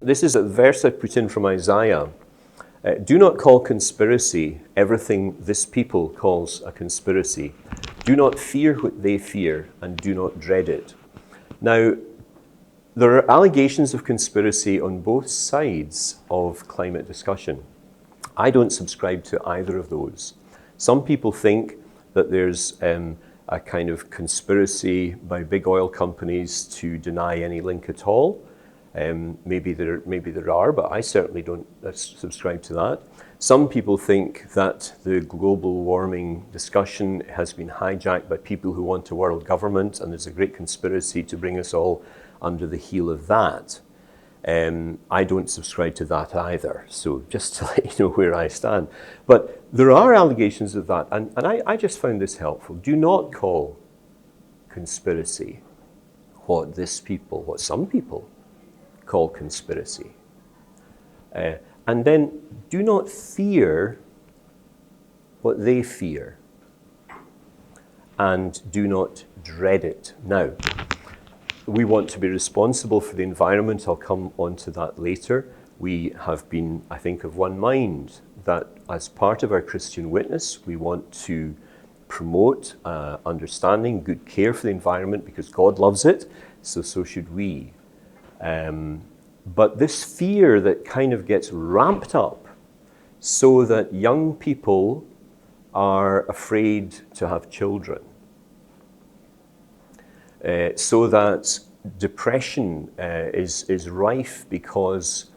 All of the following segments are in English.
This is a verse I put in from Isaiah. Do not call conspiracy everything this people calls a conspiracy. Do not fear what they fear, and do not dread it. Now, there are allegations of conspiracy on both sides of climate discussion. I don't subscribe to either of those. Some people think that there's a kind of conspiracy by big oil companies to deny any link at all. Maybe there are, but I certainly don't subscribe to that. Some people think that the global warming discussion has been hijacked by people who want a world government, and there's a great conspiracy to bring us all under the heel of that. I don't subscribe to that either, so just to let you know where I stand. But there are allegations of that, and I just found this helpful. Do not call conspiracy what some people call conspiracy. And then do not fear what they fear, and do not dread it. Now, we want to be responsible for the environment. I'll come on to that later. We have been, I think, of one mind that as part of our Christian witness, we want to promote understanding, good care for the environment because God loves it, so should we. But this fear that kind of gets ramped up so that young people are afraid to have children, so that depression is rife because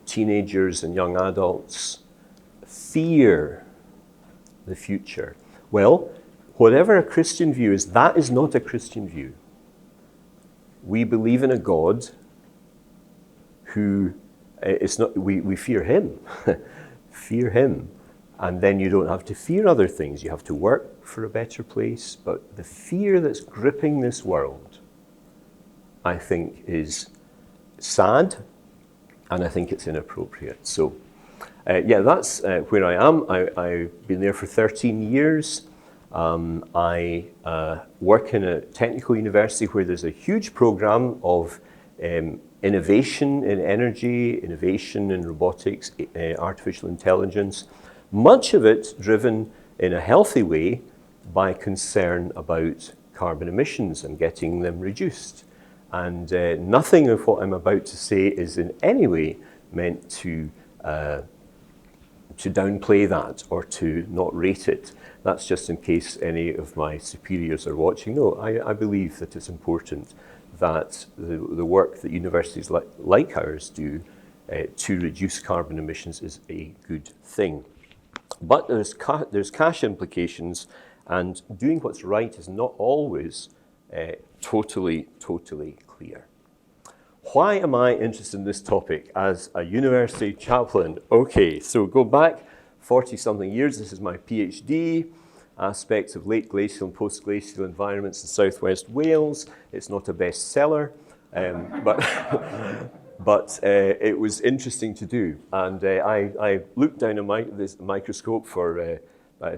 teenagers and young adults fear the future. Well, whatever a Christian view is, that is not a Christian view. We believe in a God who it's not. We fear Him, fear Him, and then you don't have to fear other things. You have to work for a better place. But the fear that's gripping this world, I think, is sad, and I think it's inappropriate. So, that's where I am. I've been there for 13 years. I work in a technical university where there's a huge program of innovation in energy, innovation in robotics, artificial intelligence, much of it driven in a healthy way by concern about carbon emissions and getting them reduced. And nothing of what I'm about to say is in any way meant to downplay that or to not rate it. That's just in case any of my superiors are watching. No, I believe that it's important that the work that universities like ours do to reduce carbon emissions is a good thing. But there's cash implications, and doing what's right is not always totally clear. Why am I interested in this topic as a university chaplain? Okay, so go back 40-something years. This is my PhD. Aspects of late glacial and post-glacial environments in southwest Wales. It's not a bestseller, but it was interesting to do. And I looked down at this microscope for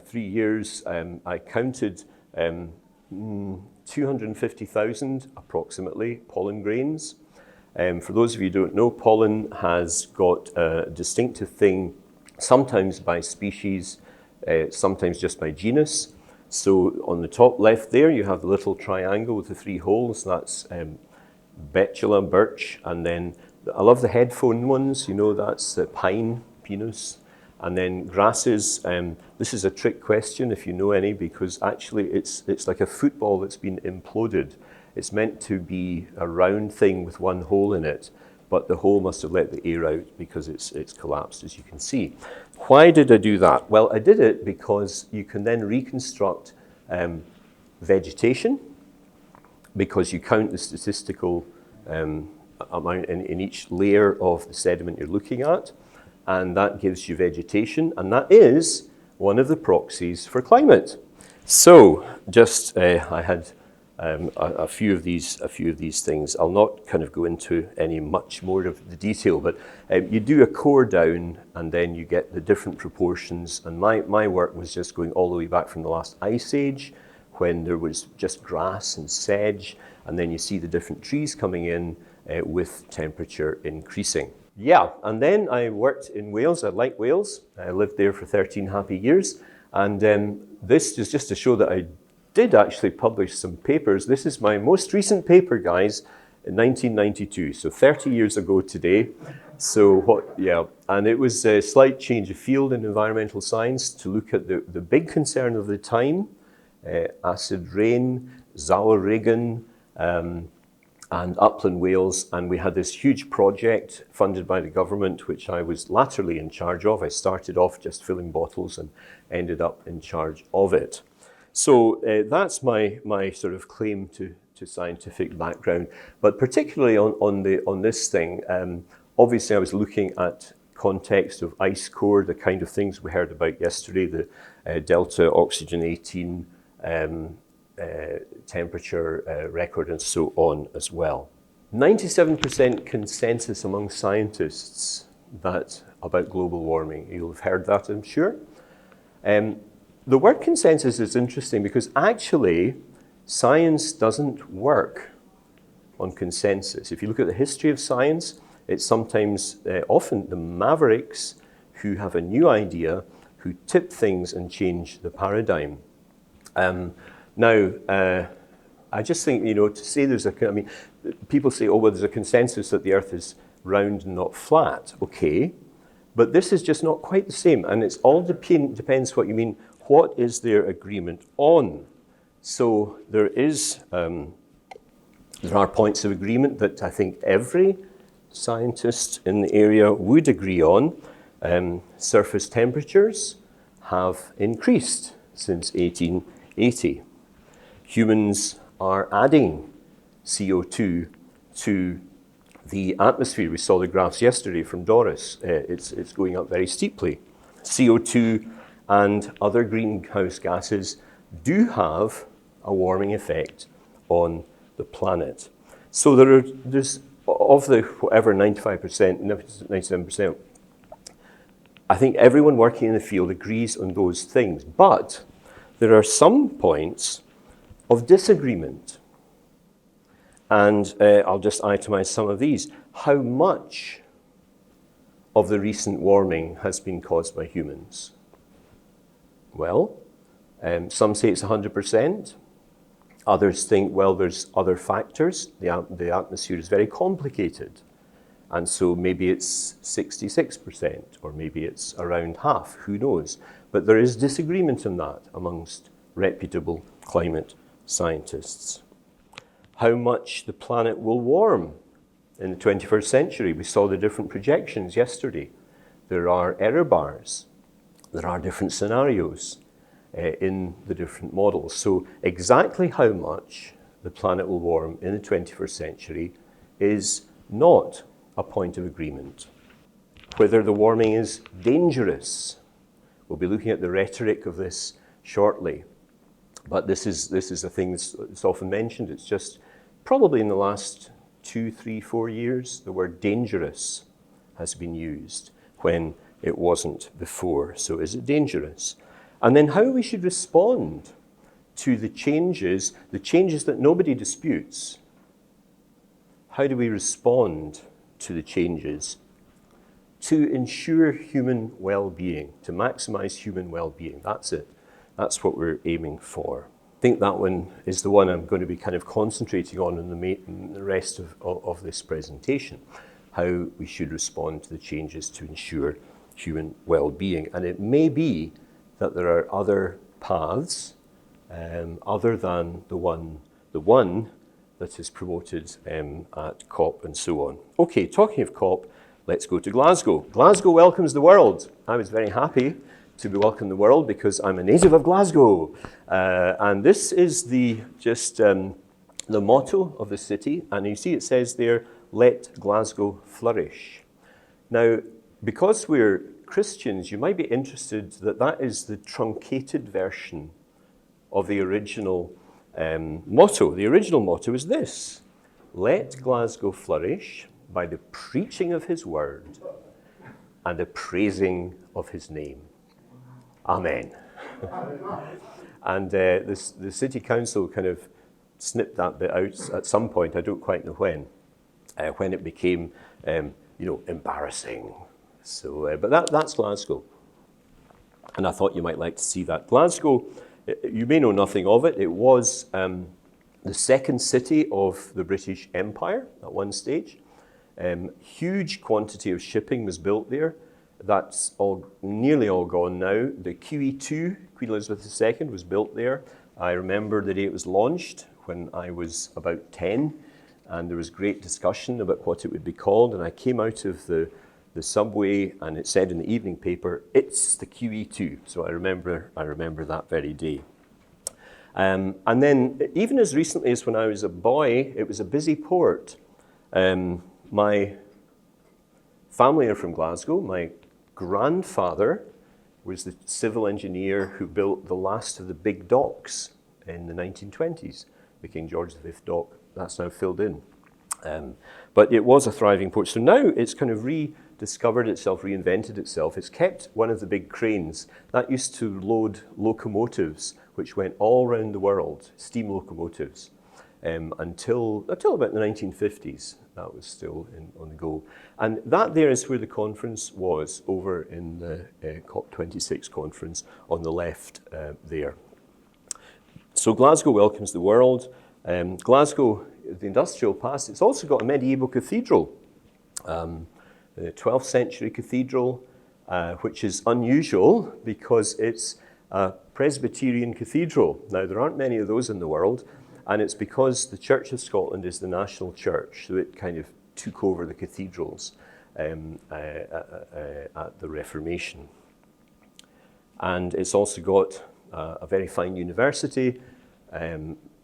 3 years. I counted 250,000 approximately pollen grains. For those of you who don't know, pollen has got a distinctive thing, sometimes by species, sometimes just by genus. So on the top left there, you have the little triangle with the 3 holes. That's betula, birch, and then I love the headphone ones. You know, that's pine, pinus, and then grasses. This is a trick question if you know any, because actually it's like a football that's been imploded. It's meant to be a round thing with one hole in it, but the hole must have let the air out because it's collapsed, as you can see. Why did I do that? Well, I did it because you can then reconstruct vegetation, because you count the statistical amount in each layer of the sediment you're looking at, and that gives you vegetation, and that is one of the proxies for climate. So, just I had a few of these things. I'll not kind of go into any much more of the detail, but you do a core down and then you get the different proportions. And my work was just going all the way back from the last ice age, when there was just grass and sedge, and then you see the different trees coming in, with temperature increasing. Yeah, and then I worked in Wales. I like Wales. I lived there for 13 happy years. And this is just to show that I did actually publish some papers. This is my most recent paper, guys, in 1992, so 30 years ago today. And it was a slight change of field in environmental science to look at the big concern of the time, acid rain, Zalaregan, and upland Wales, and we had this huge project funded by the government, which I was latterly in charge of. I started off just filling bottles and ended up in charge of it. So that's my sort of claim to scientific background, but particularly on this thing, obviously I was looking at context of ice core, the kind of things we heard about yesterday, the delta oxygen 18 temperature record and so on as well. 97% consensus among scientists about global warming. You'll have heard that, I'm sure. The word consensus is interesting because actually science doesn't work on consensus. If you look at the history of science, it's sometimes often the mavericks who have a new idea who tip things and change the paradigm. I just think, to say people say, oh, well, there's a consensus that the Earth is round and not flat. Okay, but this is just not quite the same, and it's all depends what you mean. What is their agreement on? So there are points of agreement that I think every scientist in the area would agree on. Surface temperatures have increased since 1880. Humans are adding CO2 to the atmosphere. We saw the graphs yesterday from Doris. It's going up very steeply. CO2 and other greenhouse gases do have a warming effect on the planet. So there's of the whatever 95%, 97%, I think everyone working in the field agrees on those things. But there are some points of disagreement. And I'll just itemize some of these. How much of the recent warming has been caused by humans? Well, some say it's 100%. Others think, well, there's other factors. The atmosphere is very complicated. And so maybe it's 66%, or maybe it's around half, who knows? But there is disagreement on that amongst reputable climate scientists. How much the planet will warm in the 21st century? We saw the different projections yesterday. There are error bars. There are different scenarios in the different models. So exactly how much the planet will warm in the 21st century is not a point of agreement. Whether the warming is dangerous, we'll be looking at the rhetoric of this shortly. But this is a thing that's often mentioned. It's just probably in the last 2, 3, 4 years, the word dangerous has been used when it wasn't before. So is it dangerous? And then how we should respond to the changes that nobody disputes. How do we respond to the changes to ensure human well-being, to maximize human well-being? That's it. That's what we're aiming for. I think that one is the one I'm going to be kind of concentrating on in the rest of this presentation, how we should respond to the changes to ensure human well-being. And it may be that there are other paths other than the one that is promoted at COP and so on. Okay, talking of COP, let's go to Glasgow. Glasgow welcomes the world. I was very happy to be welcomed the world because I'm a native of Glasgow. And this is the motto of the city. And you see it says there, let Glasgow flourish. Now, because we're Christians, you might be interested that is the truncated version of the original motto. The original motto is this: let Glasgow flourish by the preaching of his word and the praising of his name. Amen. And the city council kind of snipped that bit out at some point, I don't quite know when. when it became, embarrassing. So, but that's Glasgow. And I thought you might like to see that. Glasgow, you may know nothing of it. It was the second city of the British Empire at one stage. Huge quantity of shipping was built there. That's nearly all gone now. The QE2, Queen Elizabeth II, was built there. I remember the day it was launched when I was about 10, and there was great discussion about what it would be called. And I came out of the subway, and it said in the evening paper, "It's the QE2." So I remember that very day. And then, even as recently as when I was a boy, it was a busy port. My family are from Glasgow. My grandfather was the civil engineer who built the last of the big docks in the 1920s, the King George V dock. That's now filled in. But it was a thriving port. So now it's kind of rediscovered itself, reinvented itself. It's kept one of the big cranes. That used to load locomotives, which went all around the world, steam locomotives, until about the 1950s. That was still on the go. And that there is where the conference was, over in the COP26 conference on the left there. So Glasgow welcomes the world. Glasgow, the industrial past, it's also got a medieval cathedral, the 12th century cathedral, which is unusual because it's a Presbyterian cathedral. Now, there aren't many of those in the world, and it's because the Church of Scotland is the national church, so it kind of took over the cathedrals at the Reformation. And it's also got a very fine university,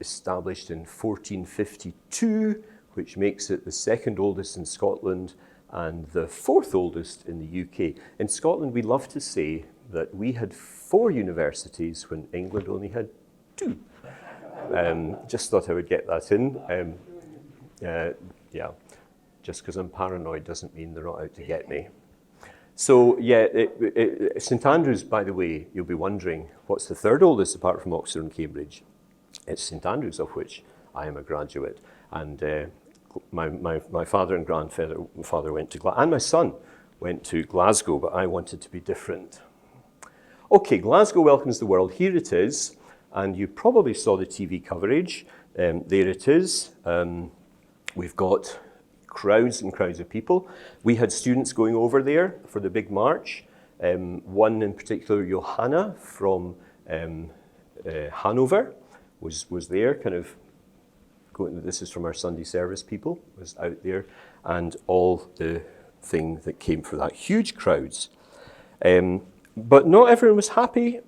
established in 1452, which makes it the second oldest in Scotland and the fourth oldest in the UK. In Scotland, we love to say that we had 4 universities when England only had 2. Just thought I would get that in. Yeah, just because I'm paranoid doesn't mean they're not out to get me. So yeah, St Andrews, by the way, you'll be wondering, what's the third oldest apart from Oxford and Cambridge? It's St Andrews, of which I am a graduate. And my father and grandfather went to Glasgow, and my son went to Glasgow, but I wanted to be different. Okay, Glasgow welcomes the world. Here it is. And you probably saw the TV coverage. There it is. We've got crowds and crowds of people. We had students going over there for the big march. One in particular, Johanna from Hanover, was there, kind of going. This is from our Sunday service people, was out there, and all the thing that came for that. Huge crowds. But not everyone was happy.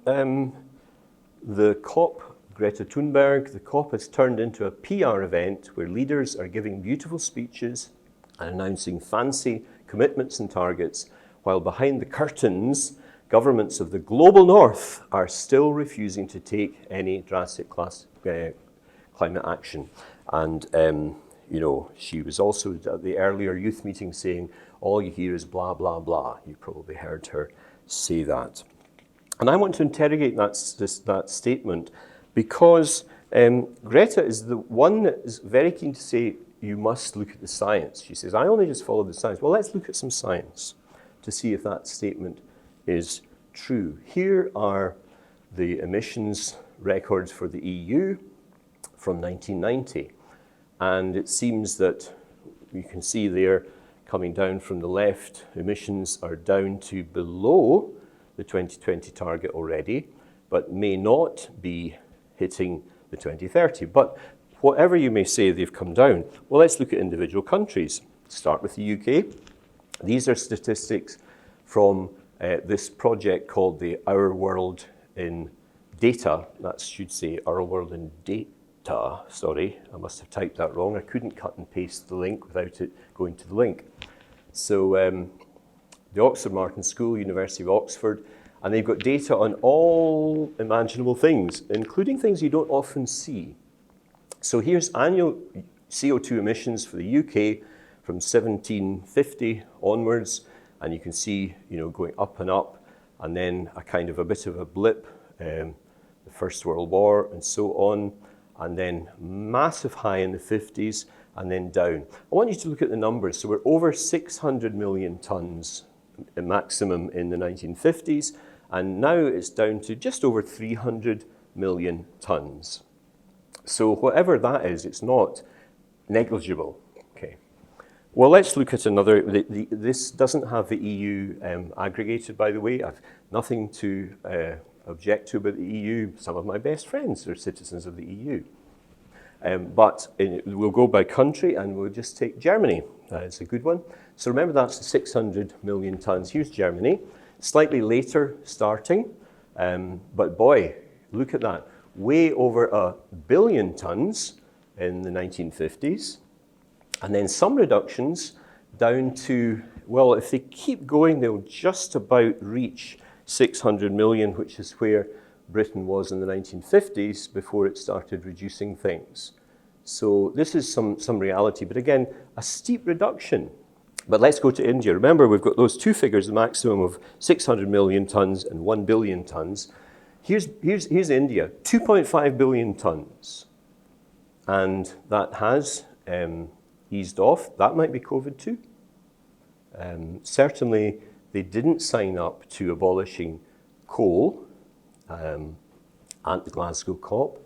The COP, Greta Thunberg, the COP has turned into a PR event where leaders are giving beautiful speeches and announcing fancy commitments and targets, while behind the curtains, governments of the global north are still refusing to take any drastic climate action. And, she was also at the earlier youth meeting saying, all you hear is blah, blah, blah. You probably heard her say that. And I want to interrogate that statement because Greta is the one that is very keen to say, you must look at the science. She says, I only just follow the science. Well, let's look at some science to see if that statement is true. Here are the emissions records for the EU from 1990. And it seems that you can see there, coming down from the left, emissions are down to below the 2020 target already, but may not be hitting the 2030. But whatever you may say, they've come down. Well, let's look at individual countries. Start with the UK. These are statistics from this project called the Our World in Data. That should say Our World in Data. Sorry, I must have typed that wrong. I couldn't cut and paste the link without it going to the link. So the Oxford Martin School, University of Oxford, and they've got data on all imaginable things, including things you don't often see. So here's annual CO2 emissions for the UK from 1750 onwards, and you can see, going up, and then a kind of a bit of a blip, the First World War and so on, and then massive high in the 50s, and then down. I want you to look at the numbers. So we're over 600 million tonnes maximum in the 1950s, and now it's down to just over 300 million tonnes. So whatever that is, it's not negligible. Okay. Well, let's look at another. This doesn't have the EU aggregated, by the way. I've nothing to object to about the EU. Some of my best friends are citizens of the EU. But we'll go by country, and we'll just take Germany. It's a good one. So remember, that's the 600 million tonnes. Here's Germany, slightly later starting. But boy, look at that. Way over 1 billion tonnes in the 1950s. And then some reductions down to, well, if they keep going, they'll just about reach 600 million, which is where Britain was in the 1950s before it started reducing things. So this is some reality, but again, a steep reduction. But let's go to India. Remember, we've got those two figures, the maximum of 600 million tonnes and 1 billion tonnes. Here's India, 2.5 billion tonnes. And that has eased off. That might be COVID too. Certainly, they didn't sign up to abolishing coal at the Glasgow COP.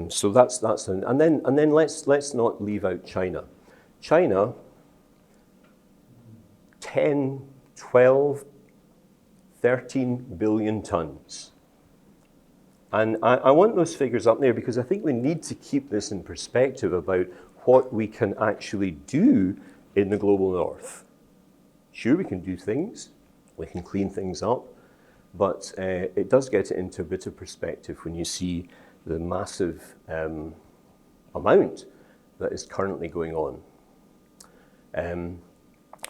So that's and then let's not leave out China. China, 10, 12, 13 billion tonnes. And I want those figures up there because I think we need to keep this in perspective about what we can actually do in the global north. Sure, we can do things, we can clean things up, but it does get it into a bit of perspective when you see the massive amount that is currently going on.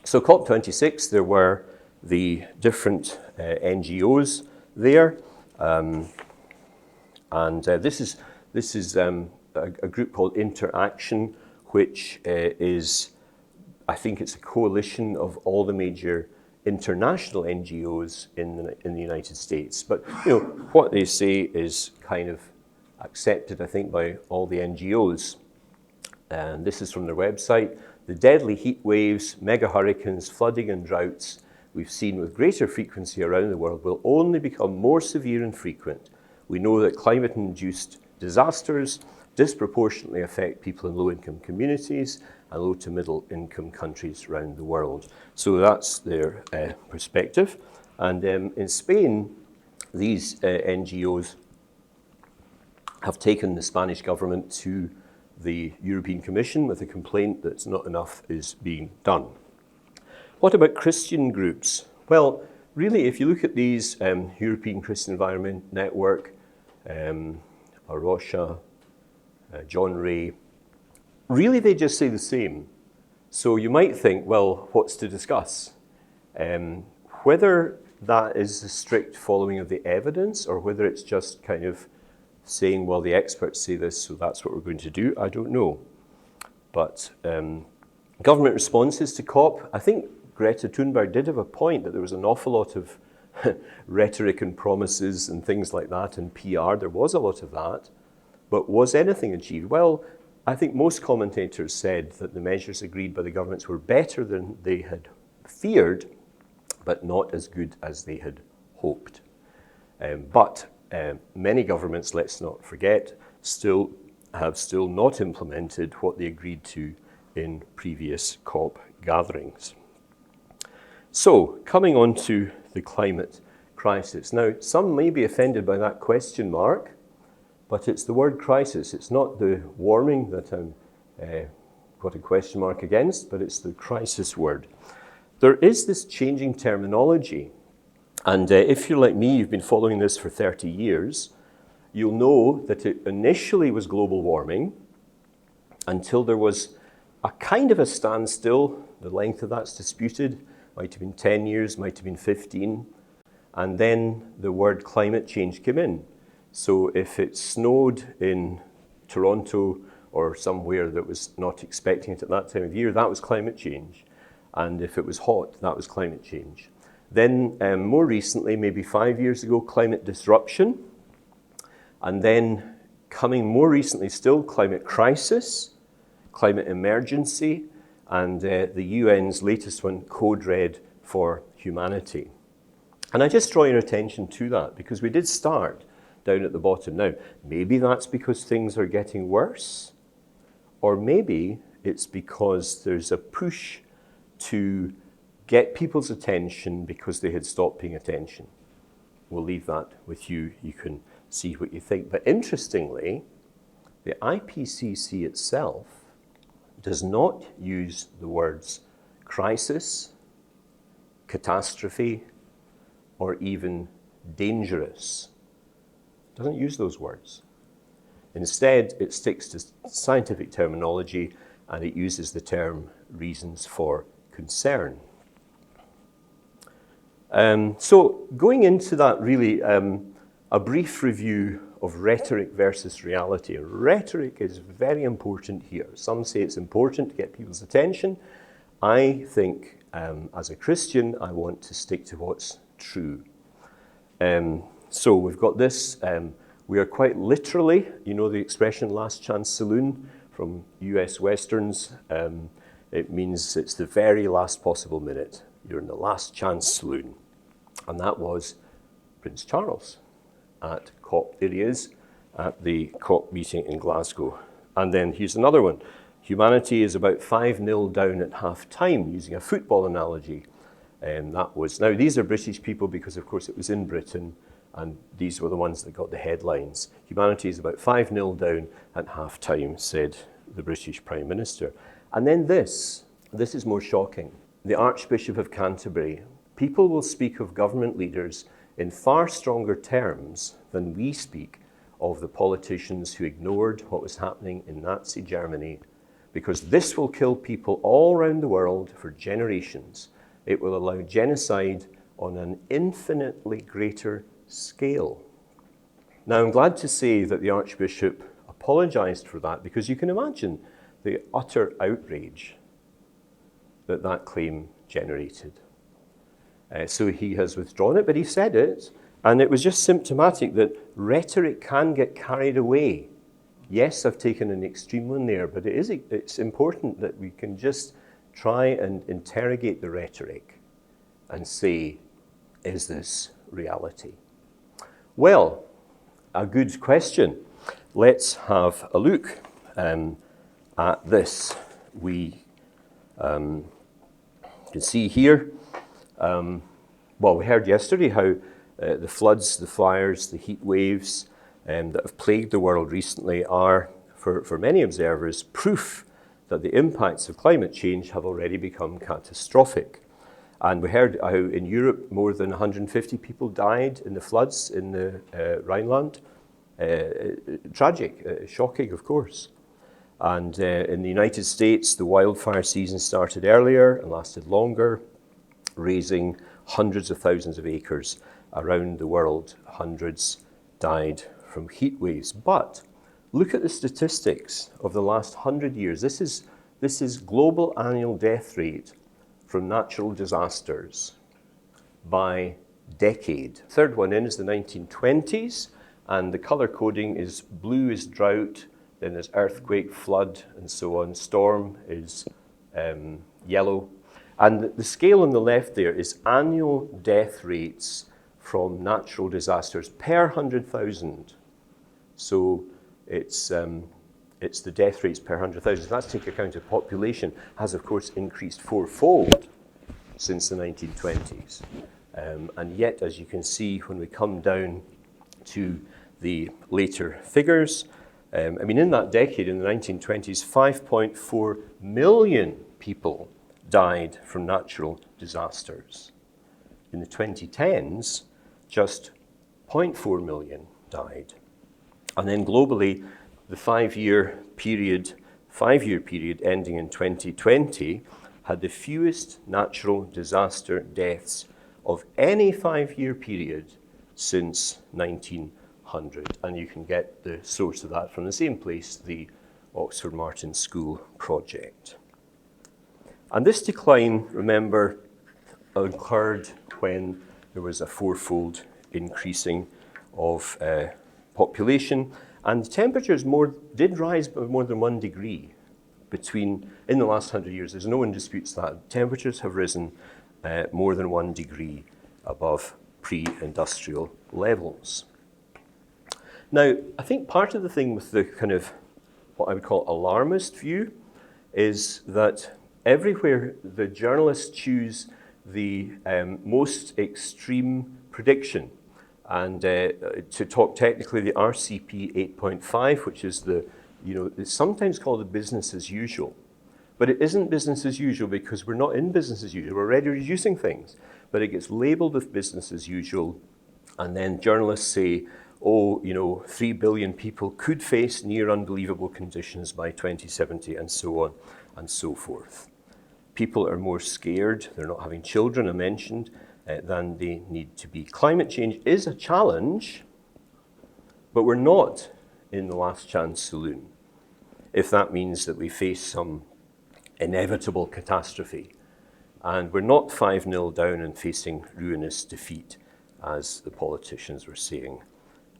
So COP26, there were the different NGOs there, and this is a group called Interaction, which is, I think it's a coalition of all the major international NGOs in the United States. But you know what they say is kind of accepted, I think, by all the NGOs. And this is from their website. The deadly heat waves, mega hurricanes, flooding and droughts we've seen with greater frequency around the world will only become more severe and frequent. We know that climate-induced disasters disproportionately affect people in low-income communities and low to middle-income countries around the world. So that's their perspective. And in Spain, these NGOs have taken the Spanish government to the European Commission with a complaint that not enough is being done. What about Christian groups? Well, really, if you look at these, European Christian Environment Network, Arosha, John Ray, really they just say the same. So you might think, well, what's to discuss? Whether that is a strict following of the evidence or whether it's just kind of saying, well, the experts say this, so that's what we're going to do, I don't know. But government responses to COP, I think Greta Thunberg did have a point that there was an awful lot of rhetoric and promises and things like that and PR. There was a lot of that. But was anything achieved? Well, I think most commentators said that the measures agreed by the governments were better than they had feared, but not as good as they had hoped. But many governments, let's not forget, still not implemented what they agreed to in previous COP gatherings. So, coming on to the climate crisis. Now, some may be offended by that question mark, but it's the word crisis. It's not the warming that I'm got a question mark against, but it's the crisis word. There is this changing terminology. And if you're like me, you've been following this for 30 years, you'll know that it initially was global warming until there was a kind of a standstill. The length of that's disputed. Might have been 10 years, might have been 15. And then the word climate change came in. So if it snowed in Toronto or somewhere that was not expecting it at that time of year, that was climate change. And if it was hot, that was climate change. Then more recently, maybe 5 years ago, climate disruption. And then Coming more recently still, climate crisis, climate emergency, and the UN's latest one, Code Red for Humanity. And I just draw your attention to that because we did start down at the bottom. Now, maybe that's because things are getting worse, or maybe it's because there's a push to get people's attention because they had stopped paying attention. We'll leave that with you. You can see what you think. But interestingly, the IPCC itself does not use the words crisis, catastrophe, or even dangerous. It doesn't use those words. Instead, it sticks to scientific terminology and it uses the term reasons for concern. So going into that really, a brief review of rhetoric versus reality. Rhetoric is very important here. Some say it's important to get people's attention. I think as a Christian, I want to stick to what's true. So we've got this. We are quite literally, you know the expression last chance saloon from US Westerns. It means it's the very last possible minute. You're in the last chance saloon. And that was Prince Charles at COP. There he is at the COP meeting in Glasgow. And then here's another one. Humanity is about 5-0 down at half time, using a football analogy. That was, now these are British people because of course it was in Britain and these were the ones that got the headlines. Humanity is about 5-0 down at half time, said the British Prime Minister. And then this is more shocking. The Archbishop of Canterbury. People will speak of government leaders in far stronger terms than we speak of the politicians who ignored what was happening in Nazi Germany, because this will kill people all around the world for generations. It will allow genocide on an infinitely greater scale. Now, I'm glad to say that the Archbishop apologised for that, because you can imagine the utter outrage that that claim generated. So he has withdrawn it, but he said it, and it was just symptomatic that rhetoric can get carried away. Yes, I've taken an extreme one there, but it's important that we can just try and interrogate the rhetoric and say, is this reality? Well, a good question. Let's have a look at this. We can see here, well, we heard yesterday how the floods, the fires, the heat waves that have plagued the world recently are, for many observers, proof that the impacts of climate change have already become catastrophic. And we heard how in Europe more than 150 people died in the floods in the Rhineland. Tragic, shocking, of course. And in the United States, the wildfire season started earlier and lasted longer, razing hundreds of thousands of acres around the world. Hundreds died from heat waves. But look at the statistics of the last 100 years. This is global annual death rate from natural disasters by decade. Third one in is the 1920s, and the color coding is blue is drought, then there's earthquake, flood, and so on. Storm is yellow. And the scale on the left there is annual death rates from natural disasters per 100,000. So it's the death rates per 100,000. So that's taking account of population, has of course increased fourfold since the 1920s. And yet, as you can see, when we come down to the later figures, I mean, in that decade, in the 1920s, 5.4 million people died from natural disasters. In the 2010s, just 0.4 million died. And then globally, the five-year period ending in 2020 had the fewest natural disaster deaths of any five-year period since 1900. And you can get the source of that from the same place, the Oxford Martin School project. And this decline, remember, occurred when there was a fourfold increasing of population. And temperatures did rise by more than 1 degree in the last 100 years. There's no one disputes that. Temperatures have risen more than 1 degree above pre-industrial levels. Now, I think part of the thing with the kind of what I would call alarmist view is that everywhere the journalists choose the most extreme prediction, and to talk technically, the RCP 8.5, which is it's sometimes called the business as usual. But it isn't business as usual because we're not in business as usual. We're already reducing things. But it gets labeled with business as usual. And then journalists say, 3 billion people could face near unbelievable conditions by 2070, and so on and so forth. People are more scared. They're not having children, I mentioned, than they need to be. Climate change is a challenge, but we're not in the last chance saloon, if that means that we face some inevitable catastrophe. And we're not 5-0 down and facing ruinous defeat, as the politicians were saying.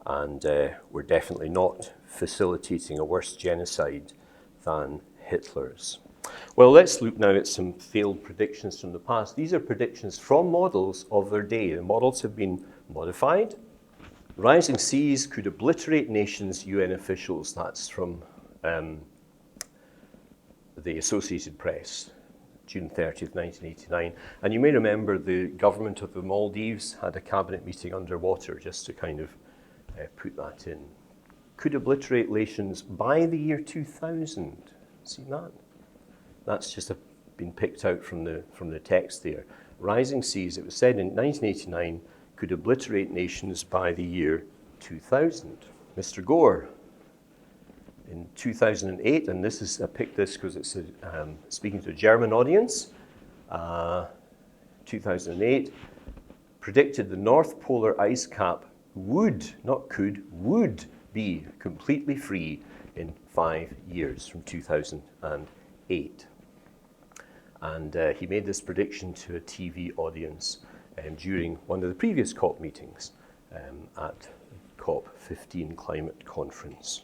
And we're definitely not facilitating a worse genocide than Hitler's. Well, let's look now at some failed predictions from the past. These are predictions from models of their day. The models have been modified. Rising seas could obliterate nations, UN officials. That's from the Associated Press, June 30th, 1989. And you may remember the government of the Maldives had a cabinet meeting underwater just to kind of put that in. Could obliterate nations by the year 2000. See that? That's just been picked out from the text there. Rising seas, it was said in 1989, could obliterate nations by the year 2000. Mr. Gore, in 2008, and this is, I picked this because it's speaking to a German audience, 2008, predicted the North Polar ice cap would, not could, would be completely free in 5 years from 2008. And he made this prediction to a TV audience during one of the previous COP meetings at COP15 climate conference.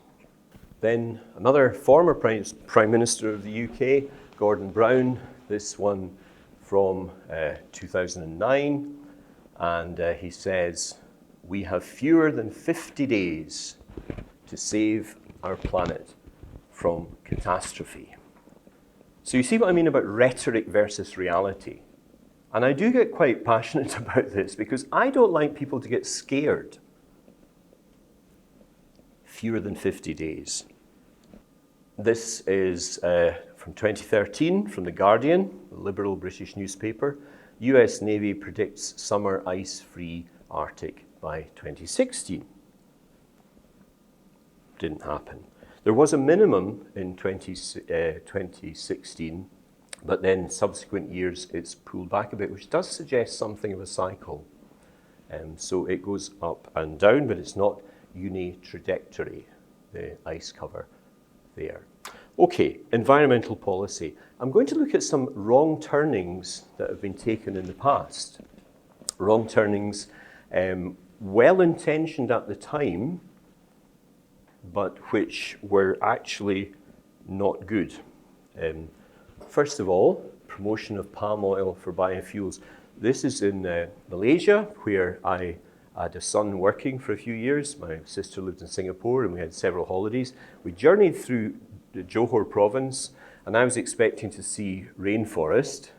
Then another former Prime Minister of the UK, Gordon Brown, this one from 2009, and he says, "We have fewer than 50 days to save our planet from catastrophe." So you see what I mean about rhetoric versus reality. And I do get quite passionate about this because I don't like people to get scared. Fewer than 50 days. This is from 2013 from The Guardian, a liberal British newspaper. US Navy predicts summer ice-free Arctic by 2016. Didn't happen. There was a minimum in 2016, but then subsequent years it's pulled back a bit, which does suggest something of a cycle. So it goes up and down, but it's not uni-trajectory, the ice cover there. Okay, environmental policy. I'm going to look at some wrong turnings that have been taken in the past. Wrong turnings, well-intentioned at the time, but which were actually not good. First of all, promotion of palm oil for biofuels. This is in Malaysia, where I had a son working for a few years. My sister lived in Singapore, and we had several holidays. We journeyed through the Johor province, and I was expecting to see rainforest,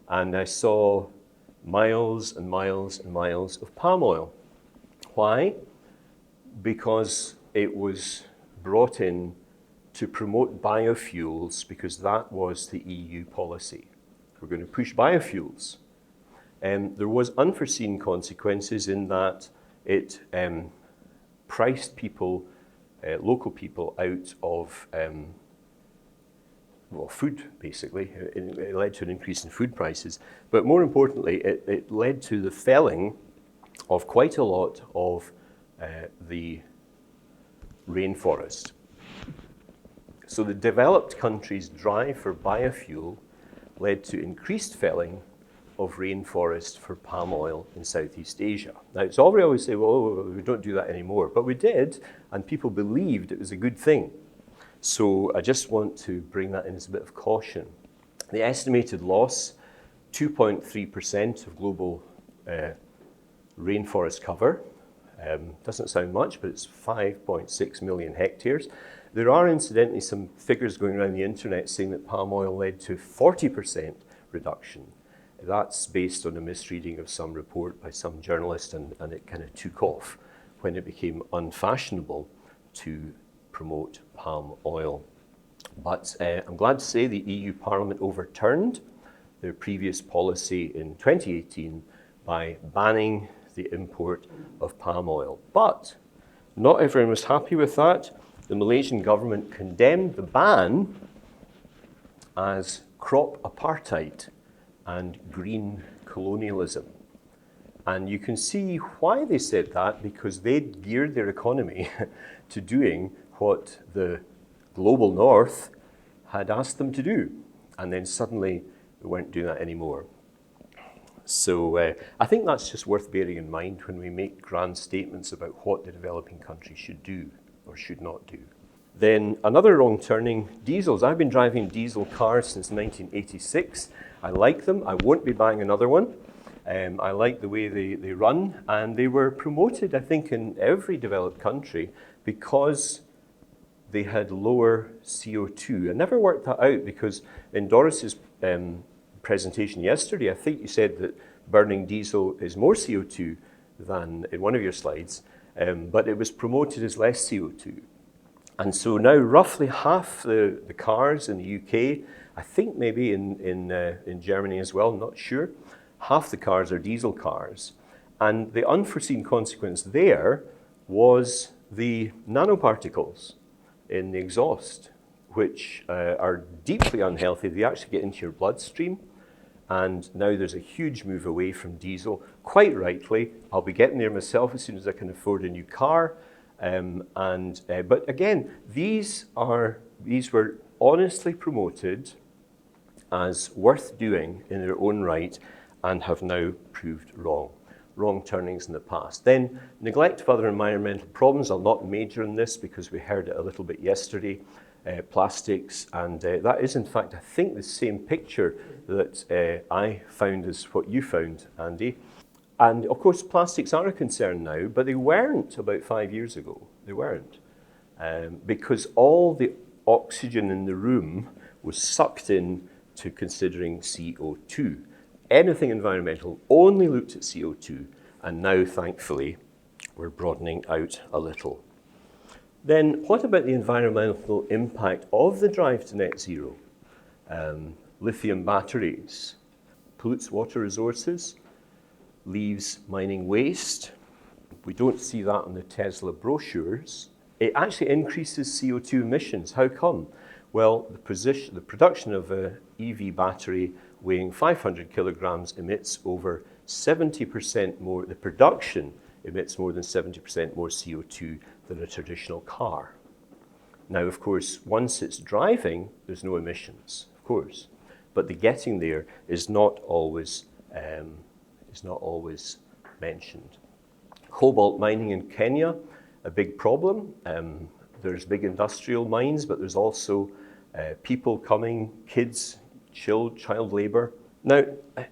and I saw miles and miles and miles of palm oil. Why? Because it was brought in to promote biofuels, because that was the EU policy. We're going to push biofuels. There was unforeseen consequences in that it priced people, local people, out of food, basically. It led to an increase in food prices. But more importantly, it led to the felling of quite a lot of the rainforest. So the developed countries' drive for biofuel led to increased felling of rainforest for palm oil in Southeast Asia. Now, it's all we always say, well, we don't do that anymore, but we did, and people believed it was a good thing. So I just want to bring that in as a bit of caution. The estimated loss, 2.3% of global rainforest cover. Doesn't sound much, but it's 5.6 million hectares. There are incidentally some figures going around the internet saying that palm oil led to 40% reduction. That's based on a misreading of some report by some journalist, and it kind of took off when it became unfashionable to promote palm oil. But I'm glad to say the EU Parliament overturned their previous policy in 2018 by banning the import of palm oil. But not everyone was happy with that. The Malaysian government condemned the ban as crop apartheid and green colonialism. And you can see why they said that, because they geared their economy to doing what the global north had asked them to do. And then suddenly they weren't doing that anymore. So I think that's just worth bearing in mind when we make grand statements about what the developing countries should do or should not do. Then another wrong turning, diesels. I've been driving diesel cars since 1986. I like them. I won't be buying another one. I like the way they run, and they were promoted, I think, in every developed country because they had lower CO2. I never worked that out because in Doris's presentation yesterday, I think you said that burning diesel is more CO2 than in one of your slides, but it was promoted as less CO2. And so now roughly half the cars in the UK, I think maybe in Germany as well, not sure, half the cars are diesel cars. And the unforeseen consequence there was the nanoparticles in the exhaust, which are deeply unhealthy. They actually get into your bloodstream. And now there's a huge move away from diesel, quite rightly. I'll be getting there myself as soon as I can afford a new car. But again, these were honestly promoted as worth doing in their own right and have now proved wrong. Wrong turnings in the past. Then neglect of other environmental problems. I'll not major in this because we heard it a little bit yesterday. Plastics, and that is in fact, I think, the same picture that I found as what you found, Andy. And of course, plastics are a concern now, but they weren't about 5 years ago. They weren't. Because all the oxygen in the room was sucked in to considering CO2. Anything environmental only looked at CO2, and now, thankfully, we're broadening out a little. Then what about the environmental impact of the drive to net zero? Lithium batteries pollutes water resources, leaves mining waste. We don't see that on the Tesla brochures. It actually increases CO2 emissions. How come? Well, the production of an EV battery weighing 500 kilograms emits over 70% more, the production emits more than 70% more CO2 than a traditional car. Now, of course, once it's driving, there's no emissions, of course, but the getting there is not always mentioned. Cobalt mining in Kenya, a big problem. There's big industrial mines, but there's also people coming, kids, child labor. Now,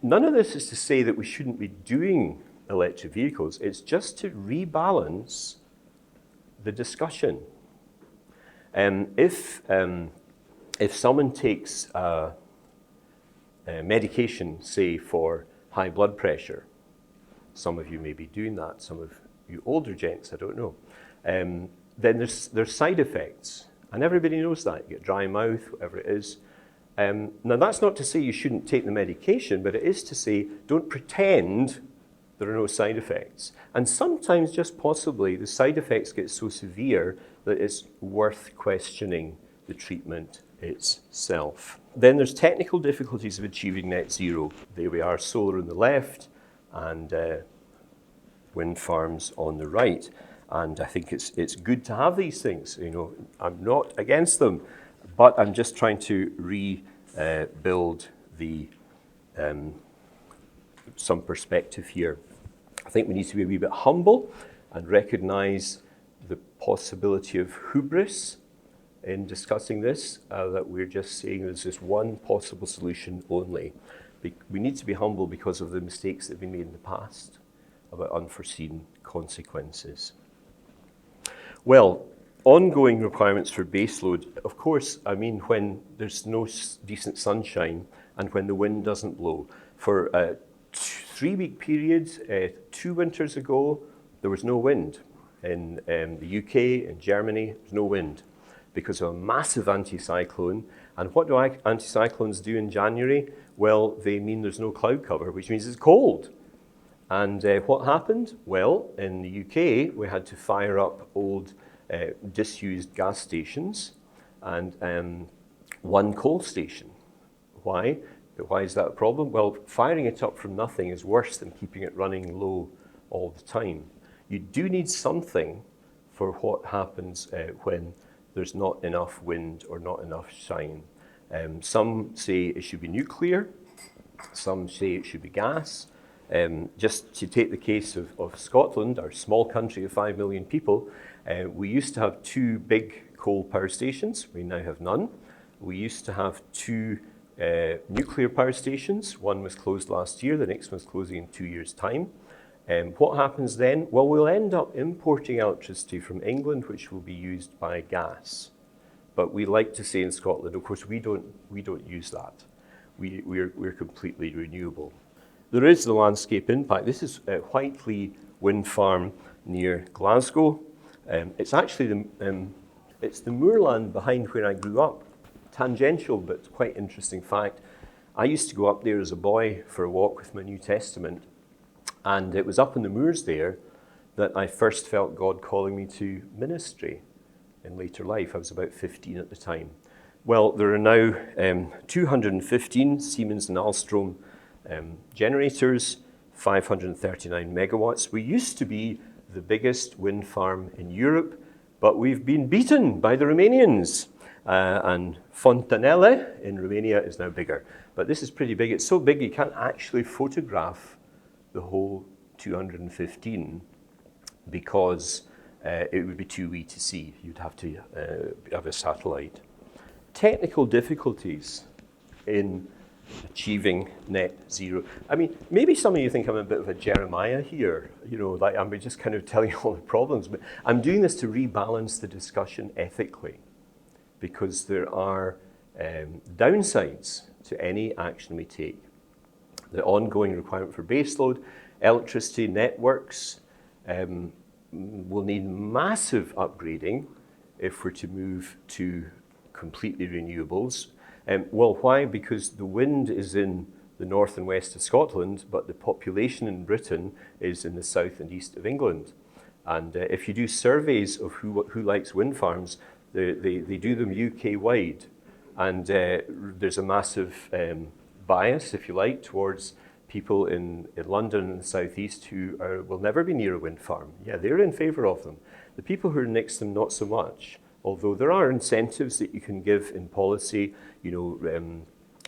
none of this is to say that we shouldn't be doing electric vehicles. It's just to rebalance the discussion. If someone takes medication, say for high blood pressure, some of you may be doing that, some of you older gents, I don't know, then there's side effects, and everybody knows that. You get dry mouth, whatever it is. Now, that's not to say you shouldn't take the medication, but it is to say don't pretend there are no side effects. And sometimes, just possibly, the side effects get so severe that it's worth questioning the treatment itself. Then there's technical difficulties of achieving net zero. There we are, solar on the left and wind farms on the right. And I think it's good to have these things. You know, I'm not against them, but I'm just trying to rebuild the some perspective here. I think we need to be a wee bit humble and recognise the possibility of hubris in discussing this, that we're just saying there's this one possible solution only. We need to be humble because of the mistakes that have been made in the past about unforeseen consequences. Well, ongoing requirements for baseload, of course, I mean when there's no decent sunshine and when the wind doesn't blow. For a 3-week period, 2 winters ago, there was no wind. In the UK, in Germany, there's no wind because of a massive anticyclone. And what do anticyclones do in January? Well, they mean there's no cloud cover, which means it's cold. And what happened? Well, in the UK, we had to fire up old disused gas stations and one coal station. Why? Why is that a problem? Well, firing it up from nothing is worse than keeping it running low all the time. You do need something for what happens when there's not enough wind or not enough shine. Some say it should be nuclear, some say it should be gas. Just to take the case of Scotland, our small country of 5 million people, we used to have 2 big coal power stations. We now have none. We used to have 2 nuclear power stations. One was closed last year, the next one's closing in 2 years' time. What happens then? Well, we'll end up importing electricity from England, which will be used by gas. But we like to say in Scotland, of course, we don't use that. We're completely renewable. There is the landscape impact. This is Whiteley Wind Farm near Glasgow. It's actually it's the moorland behind where I grew up. Tangential, but quite interesting fact. I used to go up there as a boy for a walk with my New Testament, and it was up in the moors there that I first felt God calling me to ministry in later life. I was about 15 at the time. Well, there are now 215 Siemens and Alstom generators, 539 megawatts. We used to be the biggest wind farm in Europe, but we've been beaten by the Romanians. And Fontanelle in Romania is now bigger. But this is pretty big. It's so big you can't actually photograph the whole 215 because it would be too wee to see. You'd have to have a satellite. Technical difficulties in achieving net zero. I mean, maybe some of you think I'm a bit of a Jeremiah here, like I'm just kind of telling you all the problems, but I'm doing this to rebalance the discussion ethically because there are downsides to any action we take. The ongoing requirement for baseload, electricity networks will need massive upgrading if we're to move to completely renewables. Well, why? Because the wind is in the north and west of Scotland, but the population in Britain is in the south and east of England. And if you do surveys of who likes wind farms, they do them UK-wide. And there's a massive bias, if you like, towards people in London and the southeast who will never be near a wind farm. Yeah, they're in favour of them. The people who are next to them, not so much. Although there are incentives that you can give in policy,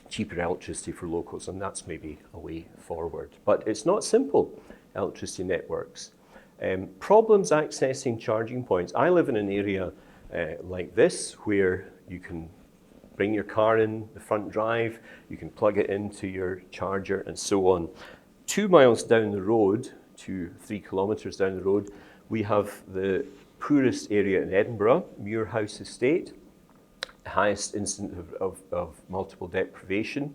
cheaper electricity for locals, and that's maybe a way forward. But it's not simple, electricity networks. Problems accessing charging points. I live in an area like this where you can bring your car in the front drive, you can plug it into your charger and so on. 2 miles down the road, 2-3 kilometres down the road, we have the poorest area in Edinburgh, Muirhouse Estate, highest incidence of multiple deprivation.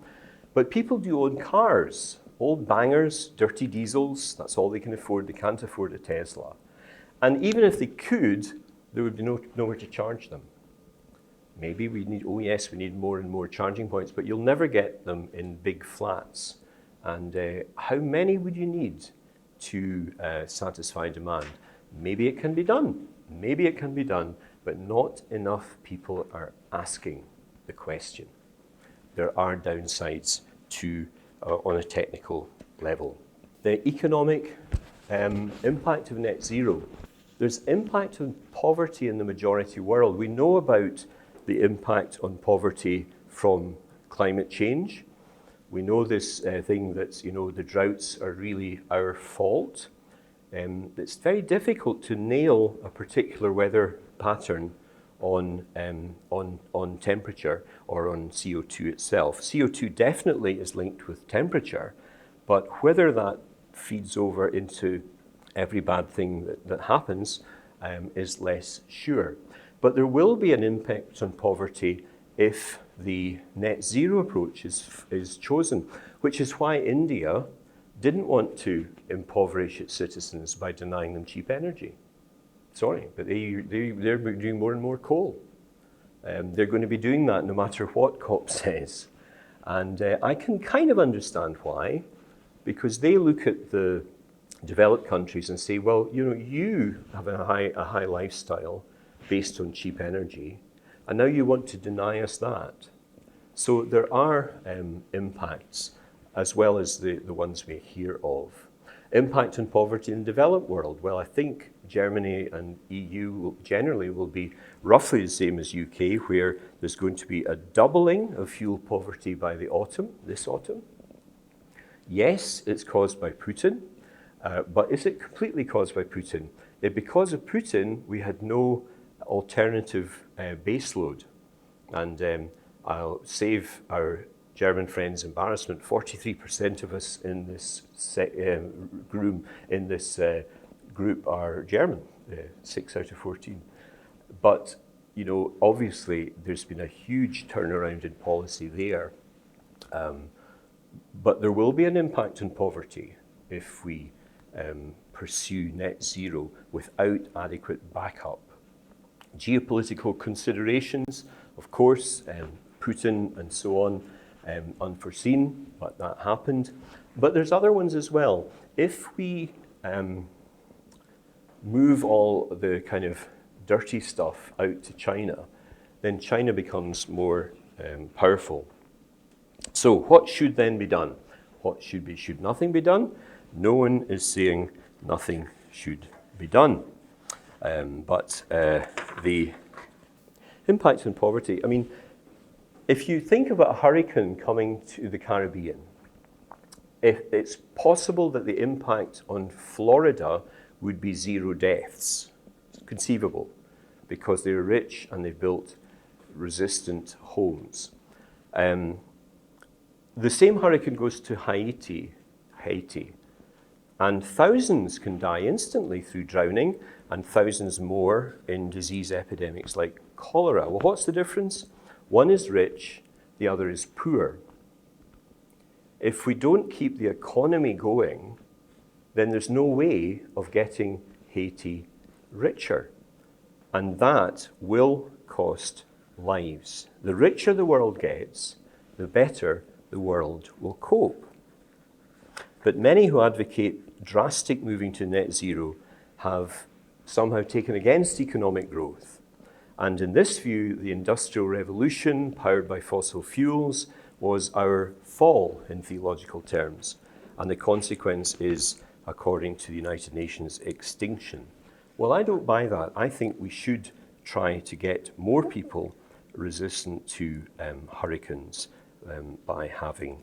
But people do own cars, old bangers, dirty diesels, that's all they can afford. They can't afford a Tesla. And even if they could, there would be nowhere to charge them. Maybe we need more and more charging points, but you'll never get them in big flats. And how many would you need to satisfy demand? Maybe it can be done. Maybe it can be done, but not enough people are asking the question. There are downsides to on a technical level. The economic impact of net zero. There's impact on poverty in the majority world. We know about the impact on poverty from climate change, We know this thing that, the droughts are really our fault. It's very difficult to nail a particular weather pattern on temperature or on CO2 itself. CO2 definitely is linked with temperature, but whether that feeds over into every bad thing that happens is less sure. But there will be an impact on poverty if the net zero approach is chosen, which is why India didn't want to impoverish its citizens by denying them cheap energy. Sorry, but they're doing more and more coal. They're going to be doing that no matter what COP says. And I can kind of understand why, because they look at the developed countries and say, well, you have a high lifestyle based on cheap energy, and now you want to deny us that. So there are impacts, as well as the ones we hear of. Impact on poverty in the developed world. Well, I think Germany and EU generally will be roughly the same as UK, where there's going to be a doubling of fuel poverty by this autumn. Yes, it's caused by Putin, but is it completely caused by Putin? Because of Putin, we had no alternative baseload. And I'll save our German friends embarrassment. 43% of us in this group are German, 6 out of 14. But, obviously there's been a huge turnaround in policy there. But there will be an impact on poverty if we pursue net zero without adequate backup. Geopolitical considerations, of course, Putin and so on, unforeseen, but that happened. But there's other ones as well. If we move all the kind of dirty stuff out to China, then China becomes more powerful. So what should then be done? Should nothing be done? No one is saying nothing should be done. But the impact on poverty, if you think about a hurricane coming to the Caribbean, it's possible that the impact on Florida would be 0 deaths. It's conceivable, because they're rich and they've built resistant homes. The same hurricane goes to Haiti, and thousands can die instantly through drowning, and thousands more in disease epidemics like cholera. Well, what's the difference? One is rich, the other is poor. If we don't keep the economy going, then there's no way of getting Haiti richer. And that will cost lives. The richer the world gets, the better the world will cope. But many who advocate drastic moving to net zero have somehow taken against economic growth. And in this view, the Industrial Revolution, powered by fossil fuels, was our fall in theological terms. And the consequence is, according to the United Nations, extinction. Well, I don't buy that. I think we should try to get more people resistant to hurricanes by having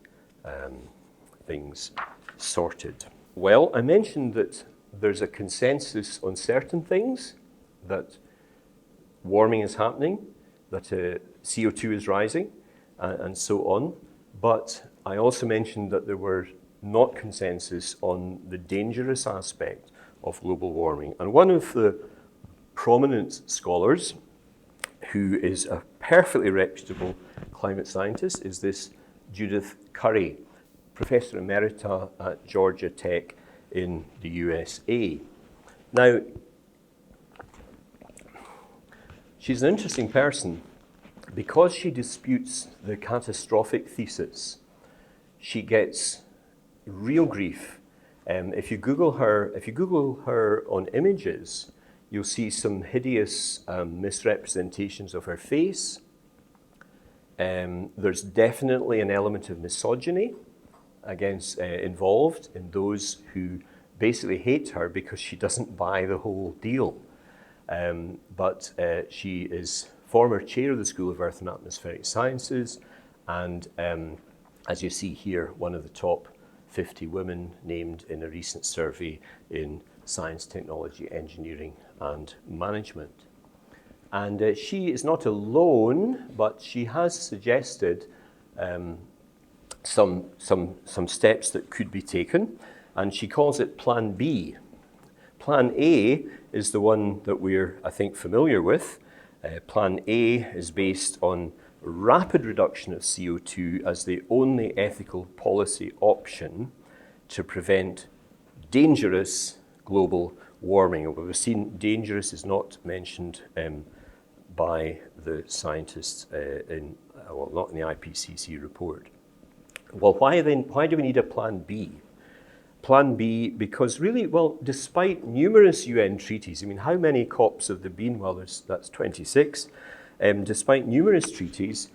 things sorted. Well, I mentioned that there's a consensus on certain things, that warming is happening, that CO2 is rising, and so on. But I also mentioned that there were not consensus on the dangerous aspect of global warming. And one of the prominent scholars, who is a perfectly reputable climate scientist, is this Judith Curry, Professor Emerita at Georgia Tech in the USA. Now, she's an interesting person because she disputes the catastrophic thesis. She gets real grief. If you Google her on images, you'll see some hideous misrepresentations of her face. There's definitely an element of misogyny involved in those who basically hate her because she doesn't buy the whole deal. But she is former chair of the School of Earth and Atmospheric Sciences, and as you see here, one of the top 50 women named in a recent survey in science, technology, engineering, and management. And she is not alone, but she has suggested some steps that could be taken, and she calls it Plan B. Plan A is the one that we're, I think, familiar with. Plan A is based on rapid reduction of CO2 as the only ethical policy option to prevent dangerous global warming. We've seen dangerous is not mentioned by the scientists not in the IPCC report. Well, why do we need a Plan B? Plan B, because really, well, despite numerous UN treaties, I mean, how many COPs have there been? Well, that's 26. Despite numerous treaties,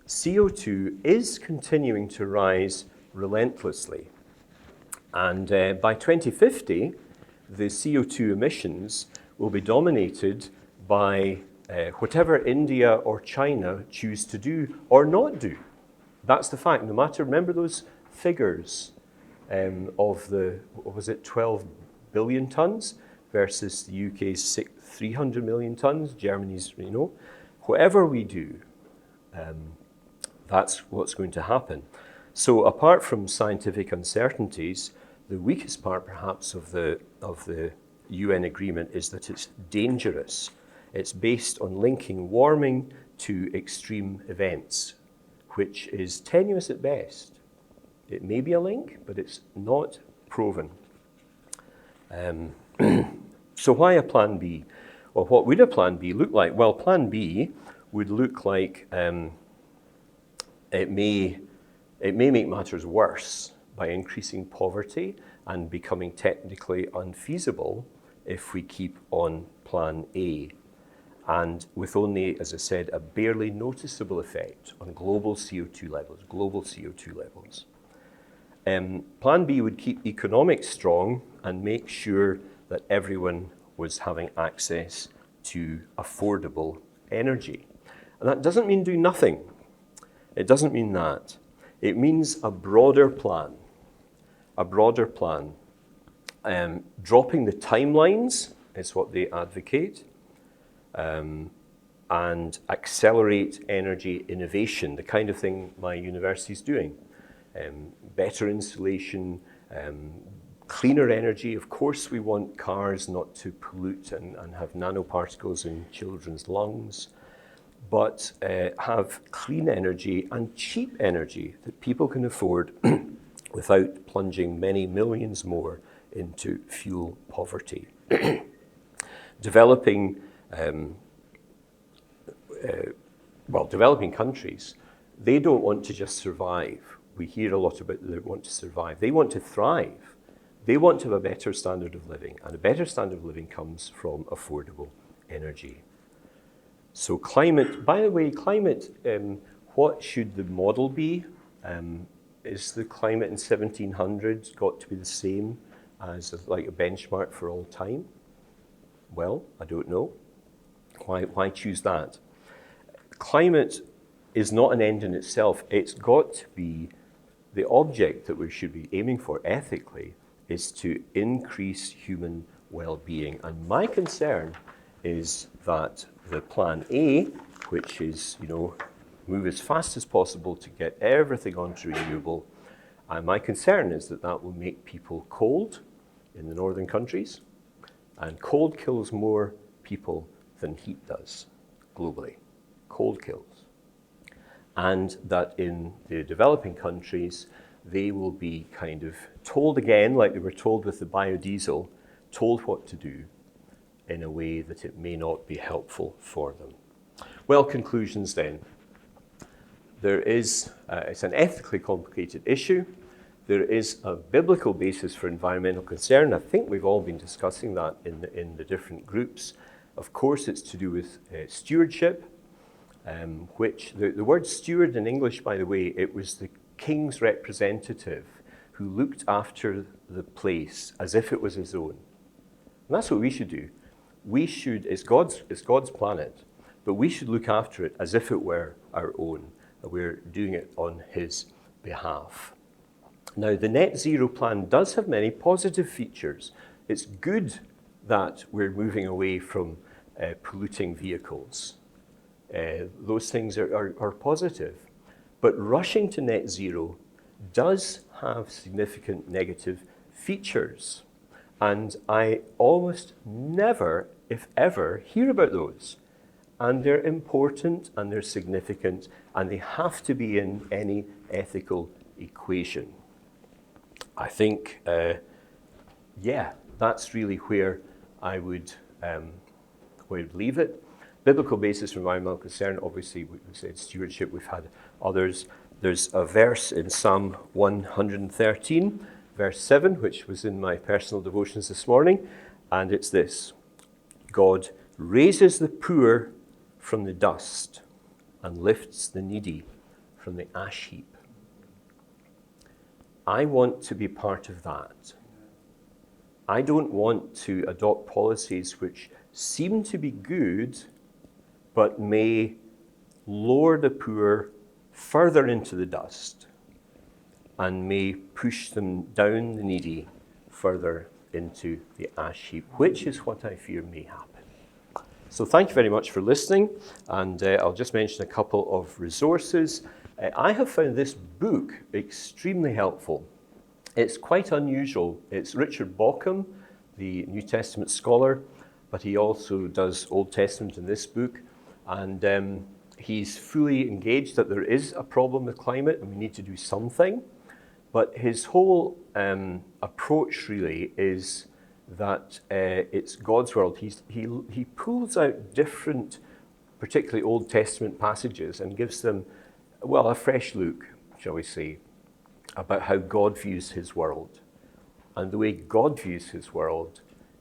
CO2 is continuing to rise relentlessly. And by 2050, the CO2 emissions will be dominated by whatever India or China choose to do or not do. That's the fact. No matter, remember those figures of the, what was it, 12 billion tonnes versus the UK's 300 million tonnes, Germany's, whatever we do, that's what's going to happen. So apart from scientific uncertainties, the weakest part perhaps of the UN agreement is that it's dangerous. It's based on linking warming to extreme events, which is tenuous at best. It may be a link, but it's not proven. So why a Plan B? Well, what would a Plan B look like? Well, Plan B would look like it may make matters worse by increasing poverty and becoming technically unfeasible if we keep on Plan A. And with only, as I said, a barely noticeable effect on global CO2 levels. Plan B would keep economics strong and make sure that everyone was having access to affordable energy. And that doesn't mean do nothing. It doesn't mean that. It means a broader plan. Dropping the timelines is what they advocate. And accelerate energy innovation, the kind of thing my university is doing. Better insulation, cleaner energy. Of course, we want cars not to pollute and have nanoparticles in children's lungs, but have clean energy and cheap energy that people can afford without plunging many millions more into fuel poverty. Developing countries, they don't want to just survive. We hear a lot about they want to survive. They want to thrive. They want to have a better standard of living, and a better standard of living comes from affordable energy. So climate, by the way, what should the model be? Is the climate in 1700 got to be the same as like a benchmark for all time? Well, I don't know. Why choose that? Climate is not an end in itself. It's got to be the object that we should be aiming for ethically is to increase human well-being. And my concern is that the Plan A, which is, move as fast as possible to get everything onto renewable, and my concern is that that will make people cold in the northern countries, and cold kills more people than heat does globally. Cold kills. And that in the developing countries, they will be kind of told again, like they were told with the biodiesel, told what to do in a way that it may not be helpful for them. Well, conclusions then. There is, it's an ethically complicated issue. There is a biblical basis for environmental concern. I think we've all been discussing that in the different groups. Of course, it's to do with stewardship, which the word steward in English, by the way, it was the king's representative who looked after the place as if it was his own. And that's what we should do. We should, it's God's planet, but we should look after it as if it were our own. We're doing it on his behalf. Now, the net zero plan does have many positive features. It's good that we're moving away from polluting vehicles. Those things are positive. But rushing to net zero does have significant negative features. And I almost never, if ever, hear about those. And they're important and they're significant and they have to be in any ethical equation. I think, that's really where I would leave it. Biblical basis for environmental concern, obviously we said stewardship, we've had others. There's a verse in Psalm 113, verse 7, which was in my personal devotions this morning, and it's this: God raises the poor from the dust and lifts the needy from the ash heap. I want to be part of that. I don't want to adopt policies which seem to be good, but may lower the poor further into the dust and may push them down, the needy, further into the ash heap, which is what I fear may happen. So thank you very much for listening, and I'll just mention a couple of resources. I have found this book extremely helpful. It's quite unusual. It's Richard Bauckham, the New Testament scholar, but he also does Old Testament in this book, and he's fully engaged that there is a problem with climate and we need to do something. But his whole approach really is that it's God's world. He pulls out different, particularly Old Testament passages and gives them, well, a fresh look, shall we say, about how God views his world. And the way God views his world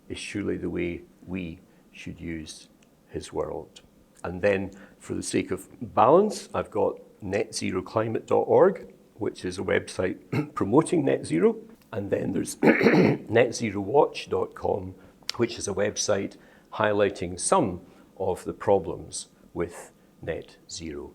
is surely the way we should use his world. And then, for the sake of balance, I've got netzeroclimate.org, which is a website promoting net zero. And then there's netzerowatch.com, which is a website highlighting some of the problems with net zero.